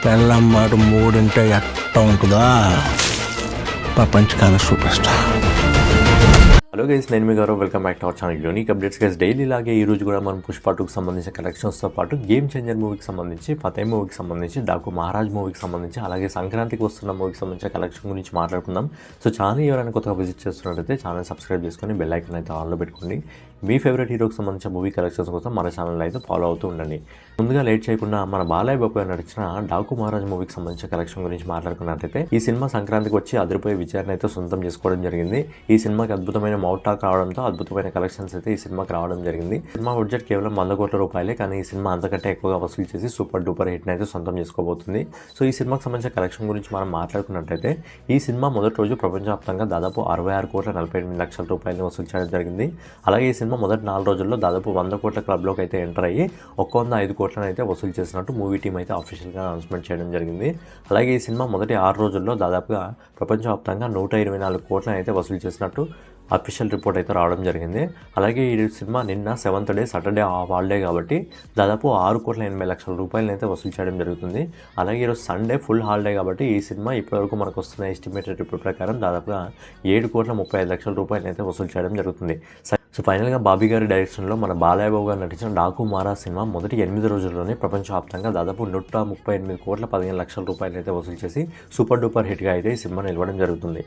పెళ్ళం మాట మూడింటే ఎట్ట ఉంటుందా ప్రపంచకాల సూపర్ స్టార్. హలో గైస్, నేను మీ గారు. Welcome back to our channel. Unique updates guys. Daily లాగే ఈ రోజు కూడా మనం పుష్ప 2కి సంబంధించిన కలెక్షన్స్తో పాటు గేమ్ చేంజర్ మూవీకి సంబంధించి, ఫతే మూవీకి సంబంధించి, డాకు మహారాజ్ మూవీకి సంబంధించి, అలాగే సంక్రాంతికి వస్తున్న మూవీకి సంబంధించిన కలెక్షన్ గురించి మాట్లాడుకుందాం. సో ఛానల్ ఎవరైనా కొత్తగా విజిట్ చేస్తున్నట్టయితే ఛానల్ సబ్స్క్రైబ్ చేసుకొని బెల్ ఐకాన్ అయితే ఆన్లో పెట్టుకోండి. మీ ఫేవరెట్ హీరోకి సంబంధించిన మూవీ కలెక్షన్స్ కోసం మన ఛానల్ అయితే ఫాలో అవుతూ ఉండండి. ముందుగా లేట్ చేయకుండా మన బాలయ్య బాబు నడిచిన డాకు మహారాజ్ మూవీకి సంబంధించిన కలెక్షన్ గురించి మాట్లాడుకున్నట్టయితే, ఈ సినిమా సంక్రాంతికి వచ్చి అదిరిపోయే విజయాన్ని అయితే సొంతం చేసుకోవడం జరిగింది. ఈ సినిమాకి అద్భుతమైన మౌట్ టాక్ రావడంతో అద్భుతమైన కలెక్షన్స్ అయితే ఈ సినిమాకి రావడం జరిగింది. సినిమా బడ్జెట్ కేవలం 100 కోట్ల రూపాయలే, కానీ ఈ సినిమా అంతకంటే ఎక్కువగా వసూలు చేసి సూపర్ డూపర్ హిట్ అయితే సొంతం చేసుకోబోతుంది. సో ఈ సినిమాకి సంబంధించిన కలెక్షన్ గురించి మనం మాట్లాడుకున్నట్టయితే, ఈ సినిమా మొదటి రోజు ప్రపంచవ్యాప్తంగా దాదాపు 66 కోట్ల 48 లక్షల రూపాయలను వసూలు చేయడం జరిగింది. అలాగే ఈ సినిమా మొదటి 4 రోజుల్లో దాదాపు 100 కోట్ల క్లబ్లోకి అయితే ఎంటర్ అయ్యి 105 కోట్లను అయితే వసూలు చేసినట్టు మూవీ టీం అయితే అఫీషియల్గా అనౌన్స్మెంట్ చేయడం జరిగింది. అలాగే ఈ సినిమా మొదటి 6 రోజుల్లో దాదాపుగా ప్రపంచవ్యాప్తంగా 124 కోట్లను అయితే వసూలు చేసినట్టు అఫీషియల్ రిపోర్ట్ అయితే రావడం జరిగింది. అలాగే ఈ సినిమా నిన్న 7th డే సాటర్డే హాలిడే కాబట్టి దాదాపు 6 కోట్ల 80 లక్షల రూపాయలను అయితే వసూలు చేయడం జరుగుతుంది. అలాగే ఈరోజు సండే ఫుల్ హాలిడే కాబట్టి ఈ సినిమా ఇప్పటివరకు మనకు వస్తున్న ఎస్టిమేటెడ్ రిపోర్ట్ ప్రకారం దాదాపుగా 7 కోట్ల 35 లక్షల రూపాయలను అయితే వసూలు చేయడం జరుగుతుంది. సో ఫైనల్గా బాబీ గారి డైరెక్షన్లో మన బాలయ్య బాబు గారు నటించిన డాకు మహారాజ్ సినిమా మొదటి 8 రోజుల్లోనే ప్రపంచవ్యాప్తంగా దాదాపు 138 కోట్ల 15 లక్షల రూపాయలు అయితే వసూలు చేసి సూపర్ డూపర్ హిట్గా అయితే ఈ సినిమా నిలవడం జరుగుతుంది.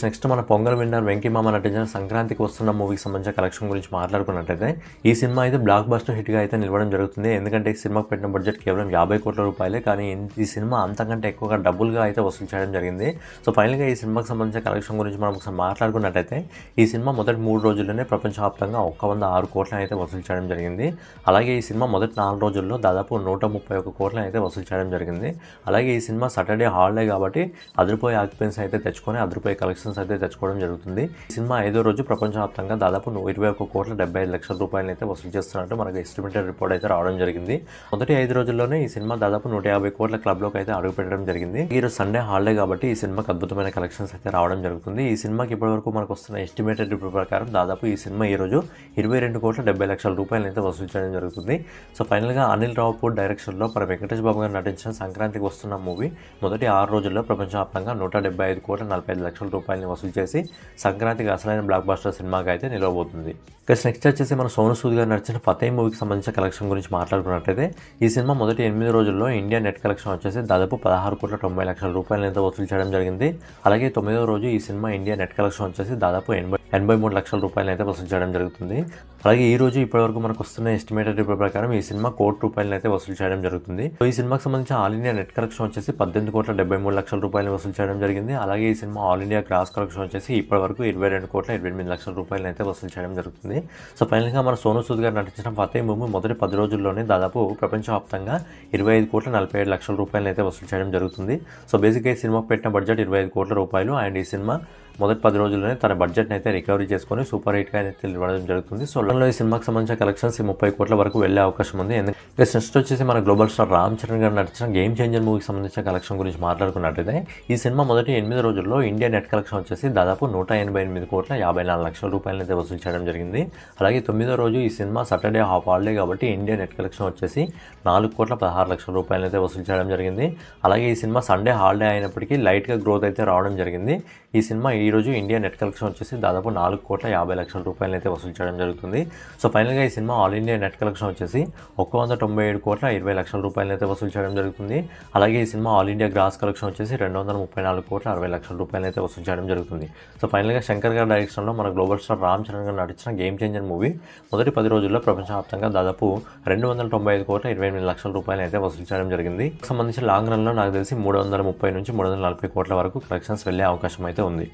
నెక్స్ట్ మన పొంగల్ విన్నర్ వెంకీ మామ నటించిన సంక్రాంతికి వస్తున్న మూవీకి సంబంధించిన కలెక్షన్ గురించి మాట్లాడుకున్నట్టయితే, ఈ సినిమా అయితే బ్లాక్ బస్టర్ హిట్గా అయితే నిలవడం జరుగుతుంది. ఎందుకంటే ఈ సినిమాకి పెట్టిన బడ్జెట్ కేవలం 50 కోట్ల రూపాయలే, కానీ ఈ సినిమా అంతకంటే ఎక్కువగా డబ్బులుగా అయితే వసూలు చేయడం జరిగింది. సో ఫైనల్గా ఈ సినిమాకి సంబంధించిన కలెక్షన్ గురించి మనం ఒకసారి మాట్లాడుకున్నట్టయితే, ఈ సినిమా మొదటి 3 రోజుల్లోనే ప్రపంచవ్యాప్తంగా 106 కోట్లను అయితే వసూలు చేయడం జరిగింది. అలాగే ఈ సినిమా మొదటి 4 రోజుల్లో దాదాపు 131 కోట్లను అయితే వసూలు చేయడం జరిగింది. అలాగే ఈ సినిమా సాటర్డే హాలిడే కాబట్టి అదిరిపోయే ఆక్యుపెన్సీ అయితే తెచ్చుకొని అదిరిపోయే కలెక్షన్ అయితే తెచ్చుకోవడం జరుగుతుంది. ఈ సినిమా 5వ రోజు ప్రపంచవ్యాప్తంగా దాదాపు 21 కోట్ల 75 లక్షల రూపాయలు అయితే వసూలు చేస్తున్నట్టు మనకు ఎస్టిమేటెడ్ రిపోర్ట్ అయితే రావడం జరిగింది. మొదటి 5 రోజుల్లోనే ఈ సినిమా దాదాపు 150 కోట్ల క్లబ్లోకి అయితే అడుగు పెట్టడం జరిగింది. ఈరోజు సండే హాలిడే కాబట్టి ఈ సినిమాకి అద్భుతమైన కలెక్షన్స్ అయితే రావడం జరుగుతుంది. ఈ సినిమాకి ఇప్పటివరకు మనకు వస్తున్న ఎస్టిమేటెడ్ రిపోర్ట్ ప్రకారం దాదాపు ఈ సినిమా ఈ రోజు 22 కోట్ల 70 లక్షల రూపాయలు అయితే వసూలు చేయడం జరుగుతుంది. సో ఫైనల్గా అనిల్ రావుపూర్ డైరెక్షన్లో మన వెంకటేష్ బాబు గారు నటించిన సంక్రాంతికి వస్తున్న మూవీ మొదటి 6 రోజుల్లో ప్రపంచవ్యాప్తంగా 175 కోట్ల 45 లక్షల రూపాయలని వసూలు చేసి సంక్రాంతికి అసలైన బ్లాక్ బస్టర్ సినిమాగా అయితే నిలవబోతుంది. నెక్స్ట్ వచ్చేసి మన సోను సూద్ గారు నడిచిన ఫతే మూవీకి సంబంధించిన కలెక్షన్ గురించి మాట్లాడుకున్నట్టయితే, ఈ సినిమా మొదటి 8 రోజుల్లో ఇండియా నెట్ కలెక్షన్ వచ్చేసి దాదాపు 16 కోట్ల 90 లక్షల రూపాయలు అయితే వసూలు చేయడం జరిగింది. అలాగే 9వ రోజు ఈ సినిమా ఇండియా నెట్ కలెక్షన్ వచ్చేసి దాదాపు 83 లక్షల రూపాయలు అయితే వసూలు చేయడం జరుగుతుంది. అలాగే ఈ రోజు ఇప్పటివరకు మనకు వస్తున్న ఎస్టిమేటెడ్ రిపోర్ట్ ప్రకారం ఈ సినిమా 1 కోటి రూపాయలు అయితే వసూలు చేయడం జరుగుతుంది. సో ఈ సినిమాకి సంబంధించిన ఆల్ ఇండియా నెట్ కలెక్షన్ వచ్చేసి 18 కోట్ల 73 లక్షల రూపాయలు వసూలు చేయడం జరిగింది. అలాగే ఈ cinema all India gross collection వచ్చేసి ఇప్పటివరకు 22 కోట్ల 28 లక్షల రూపాయలు అయితే వసూలు చేయడం జరుగుతుంది. సో ఫైనల్గా మన సోను సూద్ గారు నటించిన ఫతే మూవీ మొదటి 10 రోజుల్లోనే దాదాపు ప్రపంచవ్యాప్తంగా 25 కోట్ల 47 లక్షల రూపాయలు అయితే వసూలు చేయడం జరుగుతుంది. సో బేసిక్గా ఈ సినిమాకి పెట్టిన బడ్జెట్ 25 కోట్ల రూపాయలు. అండ్ ఈ సినిమా మొదటి 10 రోజుల్లోనే తన బడ్జెట్ని అయితే రికవరీ చేసుకొని సూపర్ హిట్గా అయితే నిలవడం జరుగుతుంది. సో ఈ సినిమాకి సంబంధించిన కలెక్షన్స్ 30 కోట్ల వరకు వెళ్ళే అవకాశం ఉంది. ఎందుకంటే నెక్స్ట్ వచ్చేసి మన గ్లోబల్ స్టార్ రామ్ చరణ్ గారు నటించిన గేమ్ చేంజర్ మూవీకి సంబంధించిన కలెక్షన్ గురించి మాట్లాడుకున్నట్టయితే, ఈ సినిమా మొదటి 8 రోజుల్లో ఇండియా నెట్ కలెక్షన్ వచ్చేసి దాదాపు 188 కోట్ల 54 లక్షల రూపాయలు అయితే వసూలు చేయడం జరిగింది. అలాగే 9వ రోజు ఈ సినిమా సాటర్డే హాలిడే కాబట్టి ఇండియా నెట్ కలెక్షన్ వచ్చేసి 4 కోట్ల 16 లక్షల రూపాయలు అయితే వసూలు చేయడం జరిగింది. అలాగే ఈ సినిమా సండే హాలిడే అయినప్పటికీ లైట్గా గ్రోత్ అయితే రావడం జరిగింది. ఈ సినిమా ఈ రోజు ఇండియా నెట్ కలెక్షన్ వచ్చేసి దాదాపు 4 కోట్ల 50 లక్షల రూపాయలు అయితే వసూలు చేయడం జరుగుతుంది. సో ఫైనల్గా ఈ cinema all India net collection వచ్చేసి 197 కోట్ల 20 లక్షల రూపాయలు అయితే వసూలు చేయడం జరుగుతుంది. అలాగే ఈ cinema all India gross collection వచ్చేసి 234 కోట్ల 60 లక్షల రూపాయలు అయితే వసూలు చేయడం జరుగుతుంది. సో ఫైనల్గా శంకర్ గారి డైరెక్షన్లో మన గ్లోబల్ స్టార్ రామ్ చరణ్ గారు నటించిన గేమ్ చేంజర్ మూవీ మొదటి 10 రోజుల్లో ప్రపంచవ్యాప్తంగా దాదాపు 295 కోట్ల 28 లక్షల రూపాయలు అయితే వసూలు చేయడం జరిగింది. సంబంధించి లాంగ్ రన్లో నాకు తెలిసి 330 నుంచి 340 కోట్ల వరకు కలెక్షన్స్ వెళ్ళే అవకాశం అయితే ఉంది.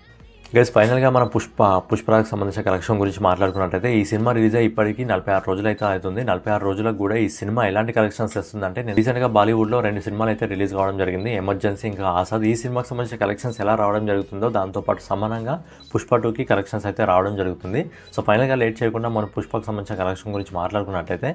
గైస్ ఫైనల్గా మన పుష్పరాకి సంబంధించిన కలెక్షన్ గురించి మాట్లాడుకున్నట్టయితే, ఈ సినిమా రిలీజ్ అయ్యి ఇప్పటికీ 46 రోజులు అయితే అవుతుంది. 46 రోజులకు కూడా ఈ సినిమా ఎలాంటి కలెక్షన్స్ వస్తుందంటే, నేను రీసెంట్గా బాలీవుడ్లో 2 సినిమాలు అయితే రిలీజ్ కావడం జరిగింది, ఎమర్జెన్సీ ఇంకా ఆసాద్. ఈ సినిమాకి సంబంధించిన కలెక్షన్స్ ఎలా రావడం జరుగుతుందో దాంతోపాటు సమానంగా పుష్ప 2కి కలెక్షన్స్ అయితే రావడం జరుగుతుంది. సో ఫైనల్గా లేట్ చేయకుండా మనం పుష్పకు సంబంధించిన కలెక్షన్ గురించి మాట్లాడుకున్నట్టయితే,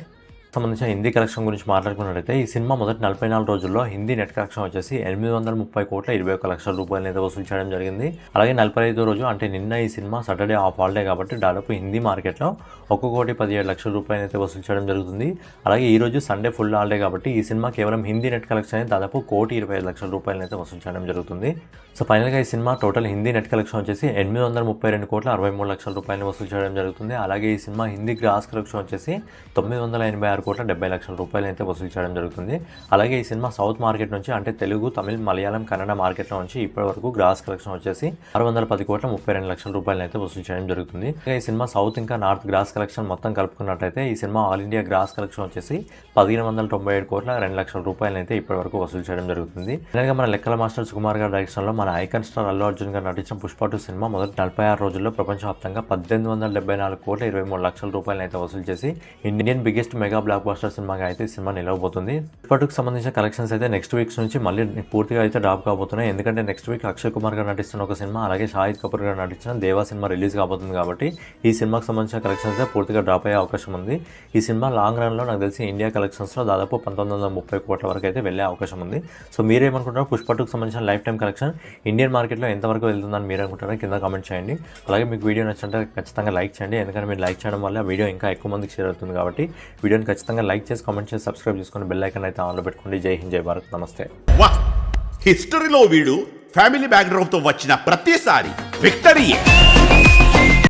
సంబంధించిన హిందీ కలెక్షన్ గురించి మాట్లాడుకున్నట్లయితే ఈ సినిమా మొదటి 44 రోజుల్లో హిందీ నెట్ కలెక్షన్ వచ్చేసి 830 కోట్ల 21 లక్షల రూపాయలు అయితే వసూలు చేయడం జరిగింది. అలాగే 45వ రోజు అంటే నిన్న ఈ సినిమా సాటర్డే ఆఫ్ హాలిడే కాబట్టి దాదాపు హిందీ మార్కెట్లో 1,17 లక్షల రూపాయలు అయితే వసూలు చేయడం జరుగుతుంది. అలాగే ఈ రోజు సండే ఫుల్ హాలిడే కాబట్టి ఈ సినిమా కేవలం హిందీ నెట్ కలెక్షన్ అయితే దాదాపు 1,25 లక్షల రూపాయలు అయితే వసూలు చేయడం జరుగుతుంది. సో ఫైనల్గా ఈ cinema total Hindi net collection వచ్చేసి 832 కోట్ల 63 లక్షల రూపాయలు వసూలు చేయడం జరుగుతుంది. అలాగే ఈ సినిమా హిందీ గ్రాస్ కలెక్షన్ వచ్చేసి 986 కోట్ల 70 లక్షల రూపాయలు అయితే వసూలు చేయడం జరుగుతుంది. అలాగే ఈ సినిమా సౌత్ మార్కెట్ నుంచి అంటే తెలుగు, తమిళ్, మలయాళం, కన్నడ మార్కెట్లో నుంచి ఇప్పటి వరకు గ్రాస్ కలెక్షన్ వచ్చేసి 610 కోట్ల 32 లక్షల రూపాయలు అయితే వసూలు చేయడం జరుగుతుంది. ఈ సినిమా సౌత్ ఇంకా నార్త్ గ్రాస్ కలెక్షన్ మొత్తం కలుపుకున్నట్లయితే ఈ cinema all India gross collection వచ్చేసి 1597 కోట్ల 2 లక్షల రూపాయలు అయితే ఇప్పటి వరకు వసూలు చేయడం జరుగుతుంది. అలాగే మన లెక్కల మాస్టర్ సుకుమార్ గారి డైరెక్షన్లో మన ఐకాన్ స్టార్ అల్లు అర్జున్ గారు నటించిన పుష్ప 2 సినిమా మొదటి 46 రోజుల్లో ప్రపంచవ్యాప్తంగా 1874 కోట్ల 23 లక్షల రూపాయలు అయితే వసూలు చేసి Indian biggest mega block buster సినిమాగా అయితే ఈ సినిమా నిలవబోతుంది. పుష్ప 2కి సంబంధించిన కలెక్షన్స్ అయితే నెక్స్ట్ వీక్స్ నుంచి మళ్ళీ పూర్తిగా అయితే డ్రాప్ కాబోతున్నాయి. ఎందుకంటే నెక్స్ట్ వీక్ అక్షయ్ కుమార్ గారు నటిస్తున్న ఒక సినిమా, అలాగే షాహిద్ కపూర్ గారు నటించిన దేవా సినిమా రిలీజ్ కాబోతుంది కాబట్టి ఈ సినిమాకి సంబంధించిన కలెక్షన్స్ అయితే పూర్తిగా డ్రాప్ అయ్యే అవకాశం ఉంది. ఈ సినిమా లాంగ్ రన్లో నాకు తెలిసి ఇండియా కలెక్షన్స్లో దాదాపు 1930 కోట్ల వరకు అయితే వెళ్ళే అవకాశం ఉంది. సో మీరేమనుకుంటారో పుష్ప 2కి సంబంధించిన లైఫ్ టైం కలెక్షన్ ఇండియన్ మార్కెట్లో ఎంతవరకు వెళ్తుందని మీరు అనుకుంటారో కింద కామెంట్ చేయండి. అలాగే మీకు వీడియో నచ్చితే ఖచ్చితంగా లైక్ చేయండి. ఎందుకంటే మీరు లైక్ చేయడం వల్ల వీడియో ఇంకా ఎక్కువ మందికి షేర్ అవుతుంది కాబట్టి వీడియోని ఖచ్చితంగా లైక్ చేసి కామెంట్ చేసి సబ్స్క్రైబ్ చేసుకొని బెల్ ఐకాన్ అయితే ఆన్లో పెట్టుకోండి. జై హింద్, జై భారత్, నమస్తే. వాహ్, హిస్టరీలో వీడు ఫ్యామిలీ బ్యాక్గ్రౌండ్ తో వచ్చిన ప్రతిసారి విక్టరీయే.